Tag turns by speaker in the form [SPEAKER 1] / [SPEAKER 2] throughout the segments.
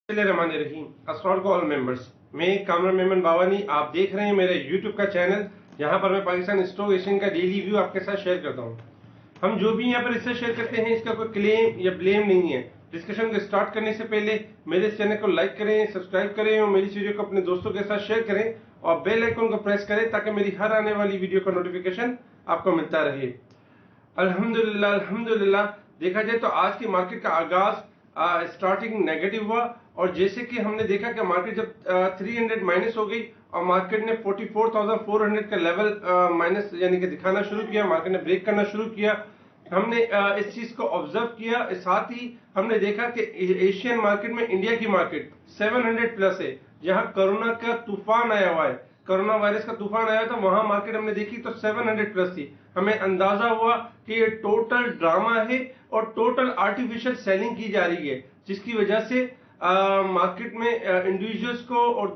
[SPEAKER 1] रहीम अस्सलाम all members. मैं कामरान मेमन बावानी, आप देख रहे हैं मेरे यूट्यूब का चैनल, जहां पर मैं पाकिस्तान स्टॉक एक्सचेंज का डेली व्यू आपके साथ शेयर करता हूं। हम जो भी यहां पर इससे शेयर करते हैं इसका कोई क्लेम या ब्लेम नहीं है। डिस्कशन को स्टार्ट करने से पहले मेरे चैनल को लाइक करें, सब्सक्राइब करें और मेरी वीडियो को अपने दोस्तों के साथ शेयर करें और बेल आइकन को प्रेस करें ताकि मेरी हर आने वाली वीडियो का नोटिफिकेशन आपको मिलता रहे। अल्हम्दुलिल्लाह अल्हम्दुलिल्लाह, देखा जाए तो आज की मार्केट का आगाज स्टार्टिंग नेगेटिव हुआ और जैसे कि हमने देखा कि मार्केट जब 300 माइनस हो गई और मार्केट ने 44,400 का लेवल माइनस यानी कि दिखाना शुरू किया, मार्केट ने ब्रेक करना शुरू किया। हमने इस चीज को ऑब्जर्व किया। साथ ही हमने देखा कि एशियन मार्केट में इंडिया की मार्केट 700 प्लस है, जहां कोरोना का तूफान आया हुआ है, कोरोना वायरस का तूफान आया था, वहां मार्केट हमने देखी तो 700 प्लस थी। हमें अंदाजा हुआ कि ये टोटल ड्रामा है और टोटल आर्टिफिशियल सेलिंग की जा रही है, जिसकी वजह से मार्केट में इंडिविजुअल्स को और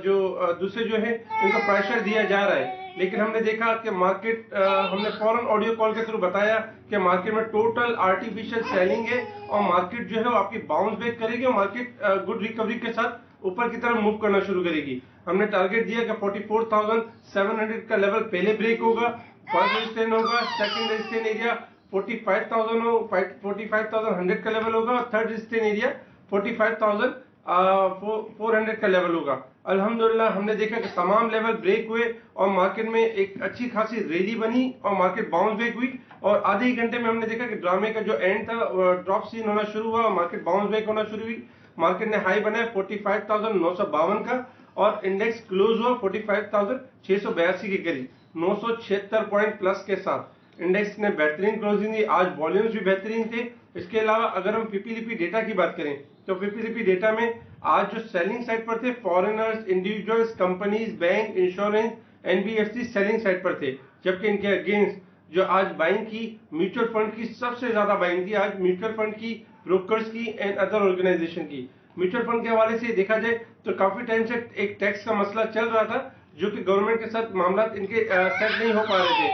[SPEAKER 1] जो दूसरे जो है इनको प्रेशर दिया जा रहा है। लेकिन हमने देखा कि मार्केट हमने फौरन ऑडियो कॉल के थ्रू बताया कि मार्केट में टोटल आर्टिफिशियल सेलिंग है और मार्केट जो है वो आपकी बाउंस बैक करेगी और मार्केट गुड रिकवरी के साथ ऊपर की तरफ मूव करना शुरू करेगी। हमने टारगेट दिया कि 44,700 का लेवल पहले ब्रेक होगा, फर्स्ट रेजिस्टेंस होगा, सेकंड रेजिस्टेंस एरिया 45,100 का लेवल होगा और थर्ड रेजिस्टेंस एरिया 45,400 का लेवल होगा। अल्हम्दुलिल्लाह हमने देखा कि तमाम लेवल ब्रेक हुए और मार्केट में एक अच्छी खासी रैली बनी और मार्केट बाउंस बैक हुई और आधे ही घंटे में हमने देखा कि ड्रामे का जो एंड था ड्रॉप सीन होना शुरू हुआ और मार्केट बाउंस बैक होना शुरू हुई। मार्केट ने हाई बनाया 45,952 का और इंडेक्स क्लोज हुआ 45,682 के करीब 976 पॉइंट प्लस के साथ इंडेक्स ने बेहतरीन क्लोजिंग दी। आज वॉल्यूम्स भी बेहतरीन थे। इसके अलावा अगर हम पीपीलीपी डेटा की बात करें तो पीपीलीपी डेटा में आज जो सेलिंग साइड पर थे foreigners, individuals, companies, bank, insurance, NBFC selling side पर थे, जबकि इनके अगेंस्ट जो आज बाइंग की म्यूचुअल फंड की सबसे ज्यादा बाइंग थी। आज म्यूचुअल फंड की, ब्रोकर्स की एंड अदर ऑर्गेनाइजेशन की। म्यूचुअल फंड के हवाले से देखा जाए तो काफी टाइम से एक टैक्स का मसला चल रहा था जो कि गवर्नमेंट के साथ मामला इनके सेट नहीं हो पा रहे थे।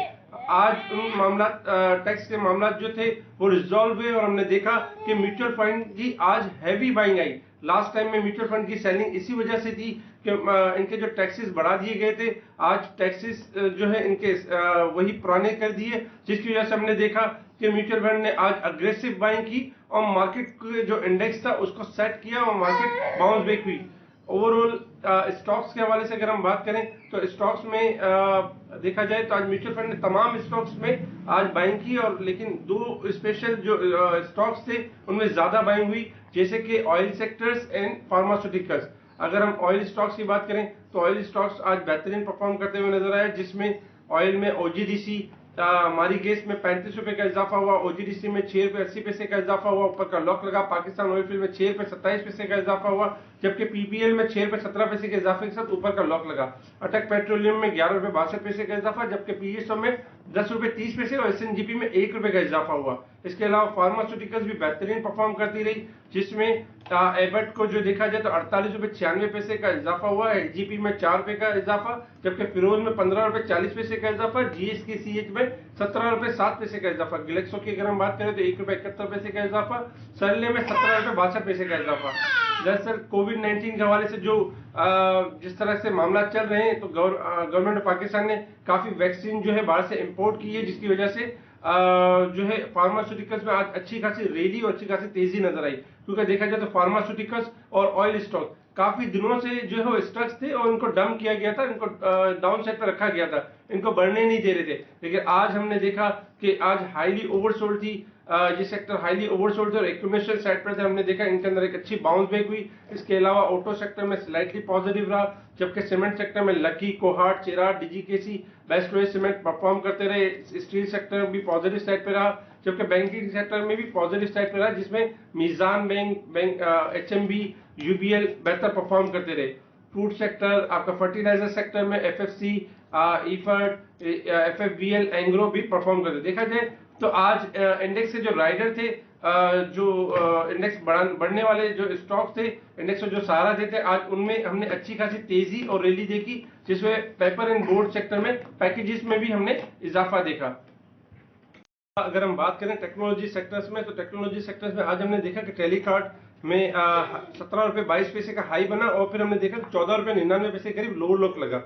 [SPEAKER 1] आज उन मामला टैक्स के मामला जो थे वो रिजॉल्व हुए और हमने देखा कि म्यूचुअल फंड की आज heavy buying I. Last time में म्यूचुअल फंड की सेलिंग इसी वजह से थी कि इनके जो टैक्सेस बढ़ा दिए गए थे, आज टैक्सेस जो है इनके वही पुराने कर दिए, जिसकी वजह से हमने देखा कि म्यूचुअल फंड ने आज अग्रेसिव बाइंग की और मार्केट जो इंडेक्स था उसको सेट किया और मार्केट बाउंस बैक हुई। ओवरऑल स्टॉक्स के हवाले से अगर हम बात करें तो स्टॉक्स में देखा जाए तो आज म्यूचुअल फंड ने तमाम स्टॉक्स में आज बाइंग की और लेकिन दो स्पेशल जो स्टॉक्स थे उनमें ज्यादा बाइंग हुई, जैसे कि ऑयल सेक्टर्स एंड फार्मास्यूटिकल्स। अगर हम ऑयल स्टॉक्स की बात करें तो ऑयल स्टॉक्स आज बेहतरीन परफॉर्म करते हुए नजर आए, जिसमें ऑयल में ओजीडीसी हमारी गैस में 35 रुपए का इजाफा हुआ, ओजीडीसी में 6 रुपए 80 पैसे का इजाफा हुआ, ऊपर का लॉक लगा। पाकिस्तान ऑयल फील्ड में 6 रुपए 27 पैसे का इजाफा हुआ, जबकि पीपीएल में 6 रुपए 17 पैसे के इजाफे के साथ ऊपर का लॉक लगा। अटक पेट्रोलियम में 11 रुपए 62 पैसे का इजाफा, जबकि पीएसओ में 10 रुपए 30 पैसे और एसएनजीपी में 1 रुपए का इजाफा हुआ। इसके अलावा फार्मास्यूटिकल्स भी बेहतरीन परफॉर्म करती रही, जिसमें एबट को जो देखा जाए तो 48 रुपए 96 पैसे का इजाफा हुआ, एचजीपी में 4 रुपए का इजाफा, जबकि फिरोज में 15 रुपए 40 पैसे का इजाफा, जीएसकेसीएच में 17 रुपए 7 पैसे का इजाफा, ग्लेक्सो की अगर हम बात करें तो 1 रुपए 71 पैसे का इजाफा, सरले में 17 रुपए 62 पैसे का इजाफा। दरअसल कोविड-19 के हवाले से जो जिस तरह से मामला चल रहे हैं तो गवर्नमेंट ऑफ पाकिस्तान ने काफी वैक्सीन जो है बाहर से इंपोर्ट की है, जिसकी वजह से जो है फार्मास्यूटिकल्स में आज अच्छी खासी रैली और अच्छी खासी तेजी नजर आई। क्योंकि देखा जाए तो फार्मास्यूटिकल्स और ऑयल स्टॉक काफी दिनों से जो है वो स्टक्स थे और इनको डंप किया गया था, इनको डाउन साइड पर रखा गया था, इनको बढ़ने नहीं दे रहे थे। लेकिन आज हमने देखा कि आज हाईली ओवरसोल्ड थी, ये सेक्टर हाईली ओवरसोल्ड थे और एक्यूमुलेशन साइड पर थे। हमने देखा इनके अंदर एक अच्छी बाउंस बैक हुई। इसके अलावा ऑटो सेक्टर में स्लाइटली पॉजिटिव रहा, जबकि सीमेंट सेक्टर में Lucky, Kohat, Cherat, DGKC, Bestway cement perform करते रहे। स्टील सेक्टर भी पॉजिटिव साइड पे रहा, जबकि बैंकिंग सेक्टर में भी पॉजिटिव साइड पे रहा, जिसमें मीजान बैंक, एचएमबी, यूबीएल बेहतर परफॉर्म करते रहे। फूड सेक्टर, आपका फर्टिलाइजर सेक्टर में एफएफसी, ईफर्ट, एफएफवीएल, एंग्रो भी परफॉर्म करते। देखा जाए तो आज इंडेक्स से जो राइडर थे, जो इंडेक्स बढ़ने वाले जो स्टॉक्स थे, इंडेक्स को जो सहारा देते, आज उनमें हमने अच्छी खासी तेजी और रैली देखी, जिसमें पेपर एंड बोर्ड सेक्टर में पैकेजेस में भी हमने इजाफा देखा। अगर हम बात करें टेक्नोलॉजी सेक्टर्स में तो टेक्नोलॉजी सेक्टर्स में आज हमने देखा कि टेलीकार्ट में 17 रुपये 22 पैसे का हाई बना और फिर हमने देखा 14 रुपये 99 पैसे करीब लोअर लोक लगा।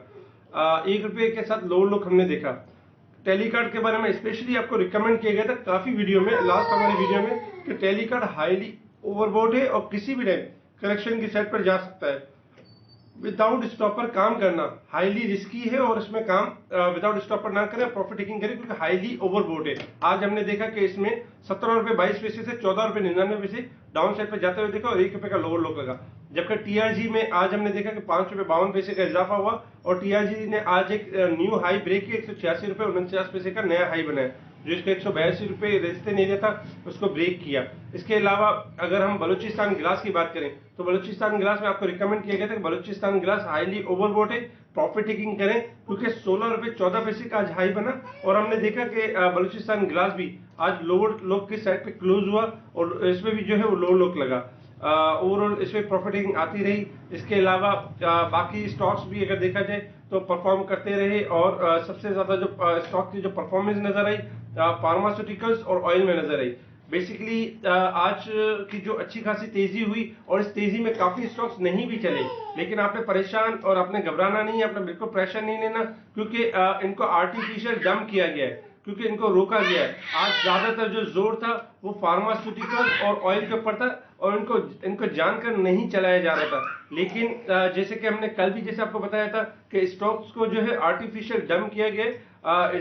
[SPEAKER 1] 1 रुपये के साथ लोअर लोक हमने देखा। टेलीकार्ड के बारे में स्पेशली आपको रिकमेंड किया गया था काफी वीडियो में, लास्ट हमारी वीडियो में, कि टेलीकार्ड हाईली ओवरबॉट है और किसी भी टाइम करेक्शन की साइड पर जा सकता है। विदाउट स्टॉपर काम करना हाईली रिस्की है और इसमें काम विदाउट स्टॉपर ना करें, प्रॉफिट टेकिंग करें, क्योंकि हाईली ओवरबोट है। आज हमने देखा कि इसमें 17 रुपये 22 पैसे से 14 रुपये 99 पैसे डाउन साइड पर जाते हुए देखा और 1 रुपये का लोअर लोक लगा। जबकि टीआरजी में आज हमने देखा कि 5 रुपये 52 पैसे का इजाफा हुआ और टीआरजी ने आज एक न्यू हाई ब्रेक किया, 186 रुपये 49 पैसे का नया हाई बनाया, जो इसका 182 रुपये रेजिस्टेंस एरिया था उसको ब्रेक किया। इसके अलावा अगर हम बलूचिस्तान ग्लास की बात करें तो बलूचिस्तान ग्लास में आपको रिकमेंड किया गया था कि बलूचिस्तान ग्लास हाईली ओवरबॉट है, प्रॉफिट टेकिंग करें, क्योंकि 16 रुपये 14 पैसे का आज हाई बना और हमने देखा कि बलूचिस्तान ग्लास भी आज लोअर लोक की साइड पे क्लोज हुआ और इसमें भी जो है वो लोअर लोक लगा। ओवरऑल इसमें प्रॉफिट टेकिंग आती रही। इसके अलावा बाकी स्टॉक्स भी अगर देखा जाए तो परफॉर्म करते रहे और सबसे ज्यादा जो स्टॉक की जो परफॉर्मेंस नजर आई फार्मास्यूटिकल्स और ऑयल में नजर आई। बेसिकली आज की जो अच्छी खासी तेजी हुई और इस तेजी में काफी स्टॉक्स नहीं भी चले, लेकिन आपने परेशान और आपने घबराना नहीं है, आपने बिल्कुल प्रेशर नहीं लेना, क्योंकि इनको आर्टिफिशियल डंप किया गया है, क्योंकि इनको रोका गया है। आज ज्यादातर जो जोर था वो फार्मास्यूटिकल और ऑयल के ऊपर था और इनको जानकर नहीं चलाया जा रहा था। लेकिन जैसे कि हमने कल भी जैसे आपको बताया था कि स्टॉक्स को जो है आर्टिफिशियल डंप किया गया,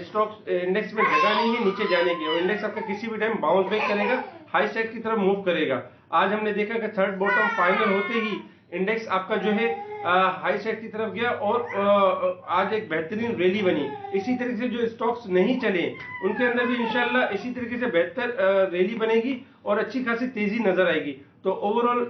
[SPEAKER 1] स्टॉक्स इंडेक्स में जगह नहीं है नीचे जाने की और इंडेक्स आपका किसी भी टाइम बाउंस बैक करेगा, हाई साइड की तरफ मूव करेगा। आज हमने देखा कि थर्ड बॉटम फाइनल होते ही इंडेक्स आपका जो है हाई साइड की तरफ गया और आज एक बेहतरीन रैली बनी। इसी तरीके से जो स्टॉक्स नहीं चले उनके अंदर भी इंशाल्लाह इसी तरीके से बेहतर रैली बनेगी और अच्छी खासी तेजी नजर आएगी। तो ओवरऑल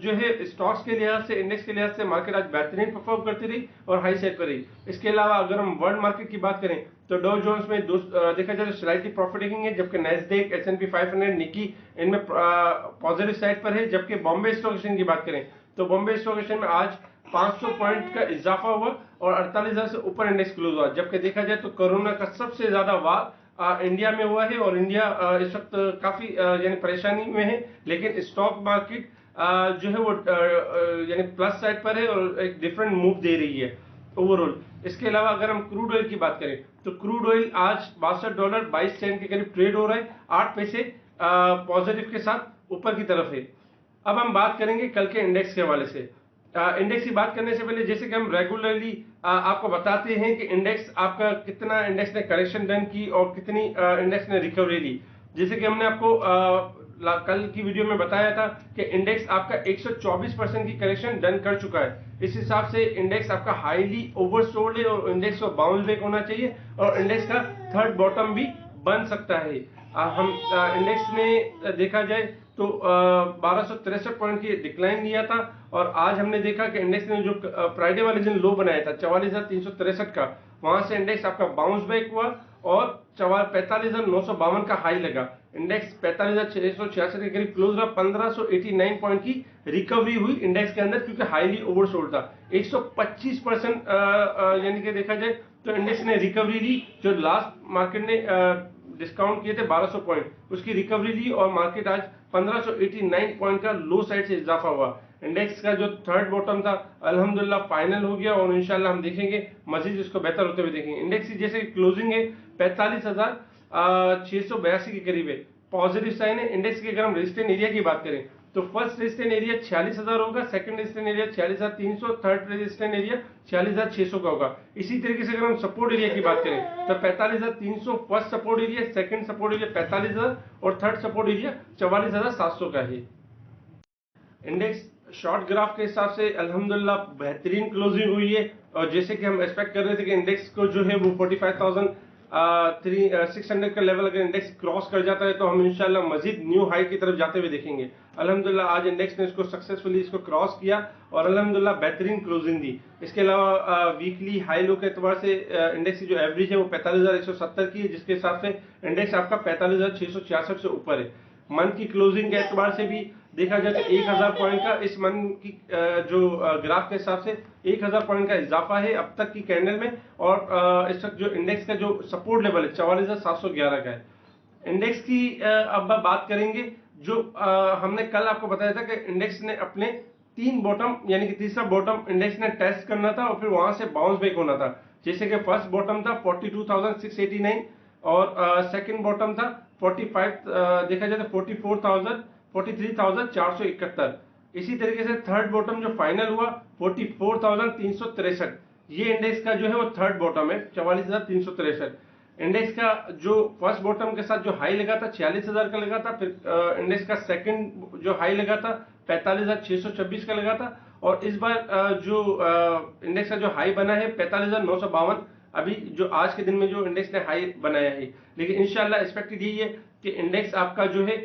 [SPEAKER 1] जो है स्टॉक्स के लिहाज से, इंडेक्स के लिहाज से मार्केट आज बेहतरीन परफॉर्म करती रही और हाई साइड पर रही। इसके अलावा अगर हम वर्ल्ड मार्केट की बात करें तो डॉ जोन्स में देखा जाए तो स्लाइटली प्रॉफिट टेकिंग है, जबकि नैस्डैक, S&P 500, निकी इनमें पॉजिटिव साइड पर है। जबकि बॉम्बे स्टॉक एक्सचेंज की बात करें तो बॉम्बे स्टॉक एक्सचेंज में आज 500 पॉइंट का इजाफा हुआ और 48,000 से ऊपर इंडेक्स क्लोज हुआ। जबकि देखा जाए तो कोरोना का सबसे ज्यादा वार इंडिया में हुआ है और इंडिया इस वक्त काफी यानी परेशानी में है, लेकिन स्टॉक मार्केट जो है वो यानी प्लस साइड पर है और एक डिफरेंट मूव दे रही है ओवरऑल। इसके अलावा अगर हम क्रूड ऑयल की बात करें तो क्रूड ऑयल आज $62.22 के करीब ट्रेड हो रहा है, 8 पैसे पॉजिटिव के साथ ऊपर की तरफ है। अब हम बात करेंगे कल के इंडेक्स के हवाले से। इंडेक्स की बात करने से पहले जैसे कि हम रेगुलरली आपको बताते हैं कि इंडेक्स आपका कितना इंडेक्स ने करेक्शन डन की और कितनी इंडेक्स ने रिकवरी ली। जैसे कि हमने आपको कल की वीडियो में बताया था कि इंडेक्स आपका 124% की करेक्शन डन कर चुका है। इस हिसाब से इंडेक्स आपका हाईली ओवरसोल्ड है और इंडेक्स को बाउंस बैक होना चाहिए और इंडेक्स का थर्ड बॉटम भी बन सकता है। हम इंडेक्स में देखा जाए तो 1263 पॉइंट की डिक्लाइन लिया था और आज हमने देखा कि इंडेक्स ने जो फ्राइडे वाले दिन लो बनाया था 44,363 का, वहां से इंडेक्स आपका बाउंस बैक हुआ और 45,952 का हाई लगा। इंडेक्स 45,666 के करीब क्लोज रहा। 1589 पॉइंट की रिकवरी हुई इंडेक्स के अंदर, क्योंकि हाईली ओवरसोल्ड था। 125% यानी कि देखा जाए तो इंडेक्स ने रिकवरी ली। जो लास्ट मार्केट ने डिस्काउंट किए थे 1200 पॉइंट, उसकी रिकवरी ली और मार्केट आज 1589 पॉइंट का लो साइड से इजाफा हुआ। इंडेक्स का जो थर्ड बॉटम था अल्हम्दुलिल्लाह फाइनल हो गया और इंशाल्लाह हम देखेंगे मजीद इसको बेहतर होते हुए देखेंगे। इंडेक्स की जैसे क्लोजिंग है 45,682 के करीब है, पॉजिटिव साइन है। इंडेक्स की अगर हम रेजिस्टेंस एरिया की बात करें तो फर्स्ट रेजिस्टेंस एरिया 46,000 होगा, second resistance area 46,300, third resistance area 46,600 का होगा। इसी तरीके से अगर हम सपोर्ट एरिया की बात करें तो 45,300 first support area, second support area 45,000 और थर्ड सपोर्ट एरिया 44,700 का है। इंडेक्स शॉर्ट ग्राफ के हिसाब से अल्हम्दुलिल्लाह बेहतरीन क्लोजिंग हुई है और जैसे कि हम एक्सपेक्ट कर रहे थे कि इंडेक्स को जो है वो 45,600 का लेवल अगर इंडेक्स क्रॉस कर जाता है तो हम इंशाल्लाह मजीद न्यू हाई की तरफ जाते हुए देखेंगे। अल्हम्दुलिल्लाह आज इंडेक्स ने इसको सक्सेसफुली इसको क्रॉस किया और अल्हम्दुलिल्लाह बेहतरीन क्लोजिंग दी। इसके अलावा वीकली हाई लो के एतबार से इंडेक्स की जो एवरेज है वो 45,170 की है, जिसके हिसाब से इंडेक्स आपका 45,666 से ऊपर है। मंथ की क्लोजिंग के एतबार से भी देखा जाए तो 1,000 पॉइंट का इस मंथ की जो ग्राफ के हिसाब से 1,000 पॉइंट का इजाफा है अब तक की कैंडल में और इस वक्त जो इंडेक्स का जो सपोर्ट लेवल है 44,711 का है। इंडेक्स की अब बात करेंगे जो हमने कल आपको बताया था कि इंडेक्स ने अपने 3 बॉटम यानी कि तीसरा बॉटम इंडेक्स ने टेस्ट करना था और फिर वहां से बाउंस बैक होना था। जैसे कि फर्स्ट बॉटम था 42,689 और सेकंड बॉटम था 45 देखा जाए तो 43,471। इसी तरीके से थर्ड बॉटम जो फाइनल हुआ 44,363। ये इंडेक्स का जो है वो थर्ड बॉटम है 44,363। इंडेक्स का जो फर्स्ट बॉटम के साथ जो हाई लगा था 46,000 का लगा था, फिर इंडेक्स का सेकंड जो हाई लगा था 45,626 का लगा था और इस बार जो इंडेक्स का जो हाई बना है 45,952। अभी जो आज के दिन में जो इंडेक्स ने हाई बनाया है, लेकिन इंशाल्लाह एक्सपेक्टेड यही है कि इंडेक्स आपका जो है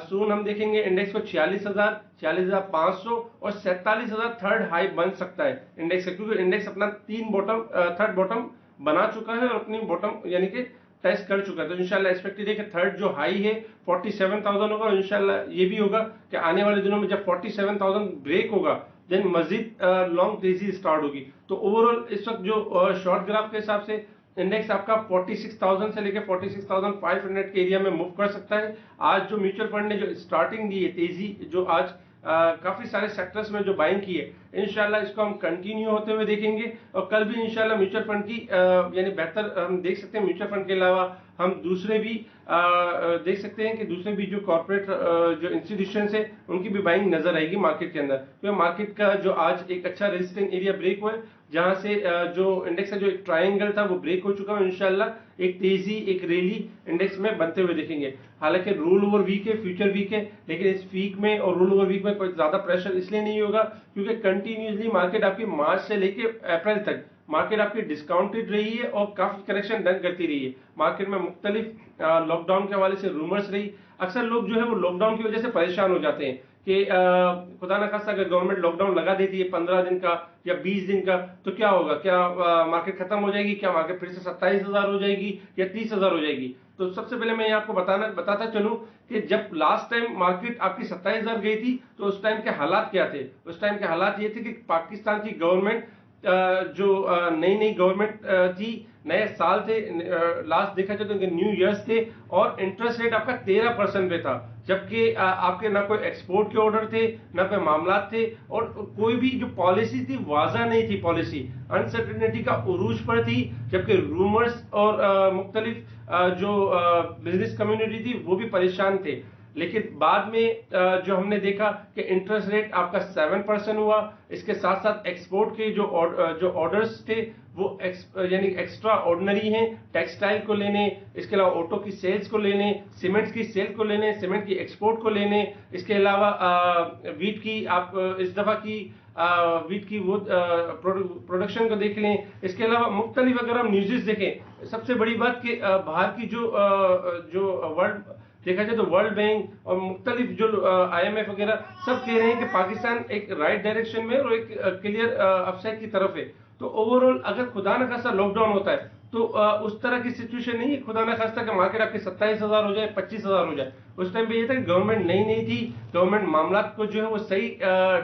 [SPEAKER 1] सून हम देखेंगे इंडेक्स को 46,000, 46,500 और 47,000 थर्ड हाई बन सकता है इंडेक्स का, क्योंकि इंडेक्स अपना थर्ड बॉटम बना चुका है और अपनी बॉटम यानी कि टेस्ट कर चुका है। तो इंशाल्लाह एक्सपेक्टेड है कि थर्ड जो हाई है 47,000 होगा और इंशाल्लाह ये भी होगा कि आने वाले दिनों में जब 47,000 ब्रेक होगा देन मजीद लॉन्ग तेजी स्टार्ट होगी। तो ओवरऑल इस वक्त जो शॉर्ट ग्राफ के हिसाब से इंडेक्स आपका 46,000 से लेकर 46,500 के एरिया में मूव कर सकता है। आज जो म्यूचुअल फंड ने जो स्टार्टिंग दी है तेजी, जो आज काफी सारे सेक्टर्स में जो बाइंग की है, इंशाल्लाह इसको हम कंटिन्यू होते हुए देखेंगे और कल भी इंशाल्लाह म्यूचुअल फंड की यानी बेहतर हम देख सकते हैं। म्यूचुअल फंड के अलावा हम दूसरे भी देख सकते हैं कि दूसरे भी जो कॉर्पोरेट जो इंस्टीट्यूशंस है उनकी भी बाइंग नजर आएगी मार्केट के अंदर। तो मार्केट का जो आज एक अच्छा रेजिस्टेंस एरिया ब्रेक हुआ है, जहां से जो इंडेक्स का जो एक ट्रायंगल था वो ब्रेक हो चुका है। इंशाल्लाह एक तेजी एक रैली इंडेक्स में बनते हुए देखेंगे। हालांकि रोल ओवर वीक है, फ्यूचर वीक है, लेकिन इस वीक में और रोल ओवर वीक में कोई ज्यादा प्रेशर इसलिए नहीं होगा क्योंकि कंटिन्यूसली मार्केट आपकी मार्च से लेकर अप्रैल तक मार्केट आपकी डिस्काउंटेड रही है और काफी करेक्शन डन करती रही है। मार्केट में मुख्तलिफ लॉकडाउन के हवाले से रूमर्स रही। अक्सर लोग जो है वो लॉकडाउन की वजह से परेशान हो जाते हैं कि खुदा ना खास्ता अगर गवर्नमेंट लॉकडाउन लगा देती है 15 दिन का या 20 दिन का तो क्या होगा, क्या मार्केट खत्म हो जाएगी, क्या मार्केट फिर से 27,000 हो जाएगी या 30,000 हो जाएगी। तो सबसे पहले मैं आपको बताता चलूं कि जब लास्ट टाइम मार्केट आपकी 27,000 गई थी तो उस टाइम के हालात क्या थे। उस टाइम के हालात ये थे कि पाकिस्तान की गवर्नमेंट जो नई नई गवर्नमेंट थी, नए साल थे, लास्ट देखा जाए तो न्यू ईयर्स थे और इंटरेस्ट रेट आपका 13% पे था, जबकि आपके ना कोई एक्सपोर्ट के ऑर्डर थे ना कोई मामला थे और कोई भी जो पॉलिसी थी वाजा नहीं थी। पॉलिसी अनसर्टेनिटी का उरूज पर थी, जबकि रूमर्स और मुख्तलिफ जो बिजनेस कम्युनिटी थी वो भी परेशान थे। लेकिन बाद में जो हमने देखा कि इंटरेस्ट रेट आपका 7% हुआ। इसके साथ साथ एक्सपोर्ट के जो ऑर्डर्स थे वो यानी एक्स्ट्रा ऑर्डिनरी हैं, टेक्सटाइल को लेने, इसके अलावा ऑटो की सेल्स को लेने, सीमेंट की सेल को लेने, सीमेंट की एक्सपोर्ट को लेने, इसके अलावा वीट की आप इस दफा की वीट की वो प्रोडक्शन को देख लें। इसके अलावा मुख्तलिफ अगर हम न्यूज़ देखें, सबसे बड़ी बात कि बाहर की जो वर्ल्ड देखा जाए तो वर्ल्ड बैंक और मुख्तलिफ जो IMF वगैरह सब कह रहे हैं कि पाकिस्तान एक राइट डायरेक्शन में और एक क्लियर अपसाइड की तरफ है। तो ओवरऑल अगर खुदा न खास्ता लॉकडाउन होता है तो उस तरह की सिचुएशन नहीं है खुदा न खास्ता कि मार्केट आपके 27,000 हो जाए, 25,000 हो जाए। उस टाइम पे ये था कि गवर्नमेंट नई थी, गवर्नमेंट मामला को जो है वो सही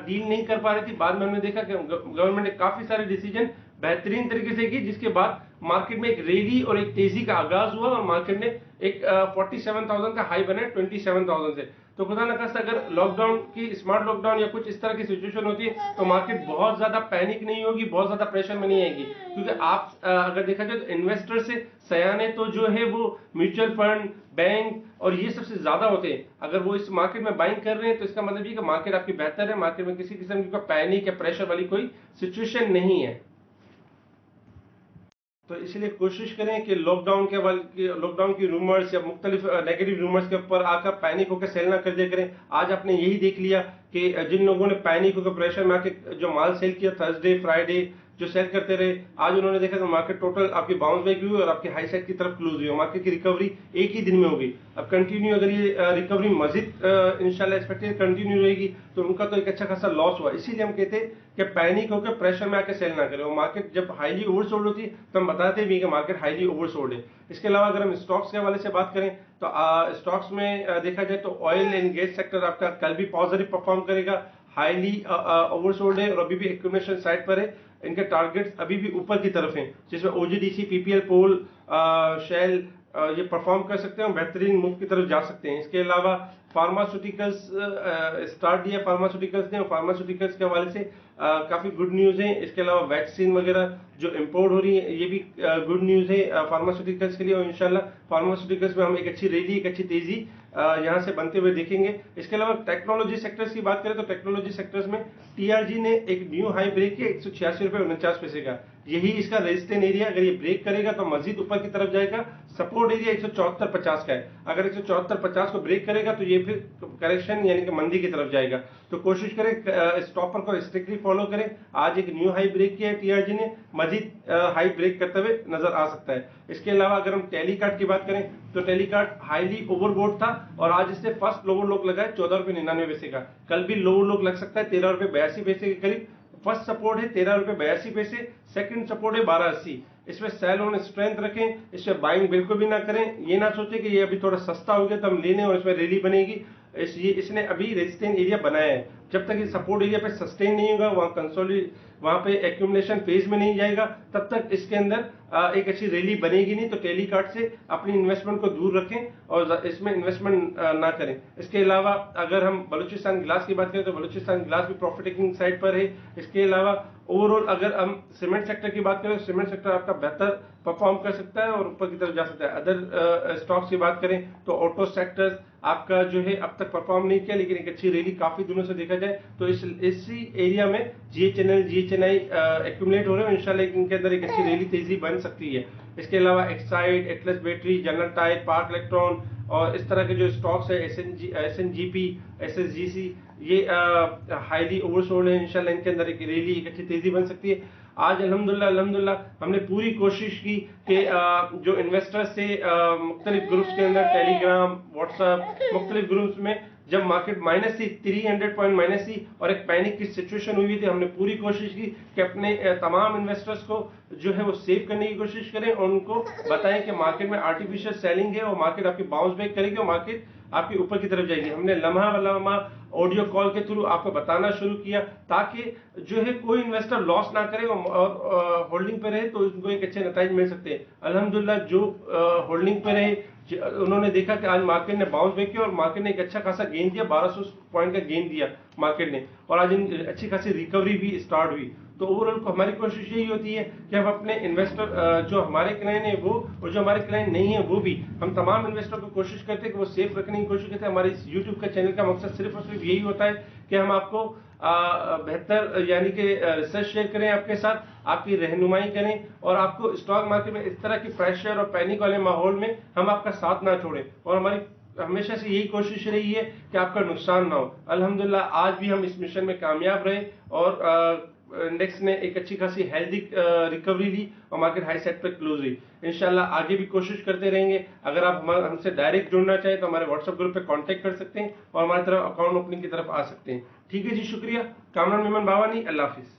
[SPEAKER 1] डील नहीं कर पा रही थी। बाद में हमने देखा कि गवर्नमेंट ने काफी सारे डिसीजन बेहतरीन तरीके से की, जिसके बाद मार्केट में एक रैली और एक तेजी का आगाज हुआ और मार्केट ने एक 47,000 का हाई बना 27,000 से। तो खुदा न खास्ता अगर लॉकडाउन की स्मार्ट लॉकडाउन या कुछ इस तरह की सिचुएशन होती है तो मार्केट बहुत ज्यादा पैनिक नहीं होगी, बहुत ज्यादा प्रेशर में नहीं आएगी, क्योंकि आप अगर देखा जाए तो इन्वेस्टर से सयाने तो जो है वो म्यूचुअल फंड, बैंक और ये सबसे ज्यादा होते हैं। अगर वो इस मार्केट में बाइंग कर रहे हैं तो इसका मतलब ये कि मार्केट आपकी बेहतर है, मार्केट में किसी किस्म की पैनिक या प्रेशर वाली कोई सिचुएशन नहीं है। तो इसलिए कोशिश करें कि लॉकडाउन की रूमर्स या मुख्तलिफ नेगेटिव रूमर्स के ऊपर आकर पैनिक होकर सेल ना कर दिया करें। आज आपने यही देख लिया कि जिन लोगों ने पैनिक होकर प्रेशर में आके जो माल सेल किया थर्सडे फ्राइडे जो सेल करते रहे, आज उन्होंने देखा तो मार्केट टोटल आपकी बाउंस बैक हुई और आपकी हाई साइड की तरफ क्लोज हुई। मार्केट की रिकवरी एक ही दिन में होगी। अब कंटिन्यू अगर ये रिकवरी मजीद इंशाल्लाह एक्सपेक्टेड कंटिन्यू रहेगी तो उनका तो एक अच्छा खासा लॉस हुआ। इसीलिए हम कहते हैं कि पैनिक होकर प्रेशर में आकर सेल ना करें। और मार्केट जब हाईली ओवरसोल्ड होती है तो हम बताते भी कि मार्केट हाईली ओवरसोल्ड है। इसके अलावा अगर हम स्टॉक्स के हवाले से बात करें तो स्टॉक्स में देखा जाए तो ऑयल एंड गैस सेक्टर आपका कल भी पॉजिटिव परफॉर्म करेगा, हाईली ओवरसोल्ड है और अभी भी एक्यूमुलेशन साइड पर है। इनके टारगेट्स अभी भी ऊपर की तरफ हैं, जिसमें OGDC, PPL, पोल, शेल ये परफॉर्म कर सकते हैं और बेहतरीन मूव की तरफ जा सकते हैं। इसके अलावा फार्मास्यूटिकल्स स्टार्ट दिया फार्मास्यूटिकल्स ने, और फार्मास्यूटिकल्स के हवाले से काफ़ी गुड न्यूज़ है। इसके अलावा वैक्सीन वगैरह जो इम्पोर्ट हो रही है ये भी गुड न्यूज़ है फार्मास्यूटिकल्स के लिए, और इंशाल्लाह फार्मास्यूटिकल्स में हम एक अच्छी रैली, एक अच्छी तेज़ी यहाँ से बनते हुए देखेंगे। इसके अलावा टेक्नोलॉजी सेक्टर्स की बात करें तो टेक्नोलॉजी सेक्टर्स में टीआरजी ने एक न्यू हाई ब्रेक किया 186.49 का। यही इसका रेजिस्टेंस एरिया, अगर ये ब्रेक करेगा तो मजीद ऊपर की तरफ जाएगा। सपोर्ट एरिया 174.50 का है, अगर 174.50 को ब्रेक करेगा तो ये फिर करेक्शन यानी कि मंदी की तरफ जाएगा। तो कोशिश करें स्टॉपर को स्ट्रिक्टली फॉलो करें। आज एक न्यू हाई ब्रेक किया है टीआरजी ने, मजीद हाई ब्रेक करते हुए नजर आ सकता है। इसके अलावा अगर हम टेलीकार्ड की बात करें तो टेलीकार्ड हाईली ओवरबोट था और आज इसने फर्स्ट लोअर लोक लगा है 14.99 का। कल भी लोअर लोक लग सकता है 13.82 के करीब। फर्स्ट सपोर्ट है 13.82, सेकंड सपोर्ट है 12.80। इसमें सेल ऑन स्ट्रेंथ रखें, इसमें बाइंग बिल्कुल भी ना करें। ये ना सोचें कि ये अभी थोड़ा सस्ता हो गया तो हम ले लें और इसमें रैली बनेगी। इसने अभी रेजिस्टेंस एरिया बनाया है, जब तक ये सपोर्ट एरिया पे सस्टेन नहीं होगा, वहां पे एक्यूमुलेशन फेज में नहीं जाएगा, तब तक इसके अंदर एक अच्छी रैली बनेगी नहीं। तो टेलीकार्ड से अपनी इन्वेस्टमेंट को दूर रखें और इसमें इन्वेस्टमेंट ना करें। इसके अलावा अगर हम बलूचिस्तान ग्लास की बात करें तो बलूचिस्तान ग्लास भी प्रॉफिट टेकिंग साइड पर है। इसके अलावा ओवरऑल अगर हम सीमेंट सेक्टर की बात करें तो सीमेंट सेक्टर आपका बेहतर परफॉर्म कर सकता है और ऊपर की तरफ जा सकता है। अदर स्टॉक्स की बात करें तो ऑटो सेक्टर्स आपका जो है अब तक परफॉर्म नहीं किया, लेकिन एक अच्छी रैली काफी दिनों से देखा जाए तो इसी एरिया में जीएचएनएल जीएचएनआई एक्यूमुलेट हो रहे हैं। इंशाल्लाह इनके अंदर एक अच्छी रैली तेजी बन सकती है। इसके अलावा Exide, Atlas battery, general tyre, park electron और इस तरह के जो स्टॉक्स है एसएनजीपी, एसएसजीसी, ये हाईली ओवरसोल्ड है। इंशाल्लाह इनके अंदर एक रैली, एक अच्छी तेजी बन सकती है। आज अल्हम्दुलिल्लाह हमने पूरी कोशिश की कि जो इन्वेस्टर्स से मुख्तलिफ ग्रुप्स के अंदर टेलीग्राम, व्हाट्सएप, मुख्तलिफ ग्रुप्स में जब मार्केट माइनस थी 300 पॉइंट माइनस थी और एक पैनिक की सिचुएशन हुई थी, हमने पूरी कोशिश की कि अपने तमाम इन्वेस्टर्स को जो है वो सेव करने की कोशिश करें और उनको बताएं कि मार्केट में आर्टिफिशियल सेलिंग है और मार्केट आपकी बाउंस बैक करेगी और मार्केट आपकी ऊपर की तरफ जाएगी। हमने लम्हा ऑडियो कॉल के थ्रू आपको बताना शुरू किया ताकि जो है कोई इन्वेस्टर लॉस ना करे और होल्डिंग पे रहे, तो उनको एक अच्छे नतीजे मिल सकते हैं। अल्हम्दुलिल्लाह जो होल्डिंग पे रहे उन्होंने देखा कि आज मार्केट ने बाउंस बैक किया और मार्केट ने एक अच्छा खासा गेन दिया, 1200 पॉइंट का गेन दिया मार्केट ने, और आज अच्छी खासी रिकवरी भी स्टार्ट हुई। तो ओवरऑल हमारी कोशिश यही होती है कि हम अपने इन्वेस्टर जो हमारे क्लाइंट है वो और जो हमारे क्लाइंट नहीं है वो भी, हम तमाम इन्वेस्टर को कोशिश करते हैं कि वो सेफ रखने की कोशिश करते हैं। हमारे इस यूट्यूब का चैनल का मकसद सिर्फ और सिर्फ यही होता है कि हम आपको बेहतर यानी कि रिसर्च शेयर करें आपके साथ, आपकी रहनुमाई करें और आपको स्टॉक मार्केट में इस तरह की प्रेशर और पैनिक वाले माहौल में हम आपका साथ ना छोड़ें। और हमारी हमेशा से यही कोशिश रही है कि आपका नुकसान ना हो। अल्हम्दुलिल्लाह आज भी हम इस मिशन में कामयाब रहे और इंडेक्स ने एक अच्छी खासी हेल्दी रिकवरी ली और मार्केट हाई सेट पर क्लोज हुई। इंशाल्लाह आगे भी कोशिश करते रहेंगे। अगर आप हमसे डायरेक्ट जुड़ना चाहें तो हमारे व्हाट्सएप ग्रुप पे कांटेक्ट कर सकते हैं और हमारी तरफ अकाउंट ओपनिंग की तरफ आ सकते हैं। ठीक है जी, शुक्रिया। कामरान मेमन बावानी, अल्लाह हाफिज।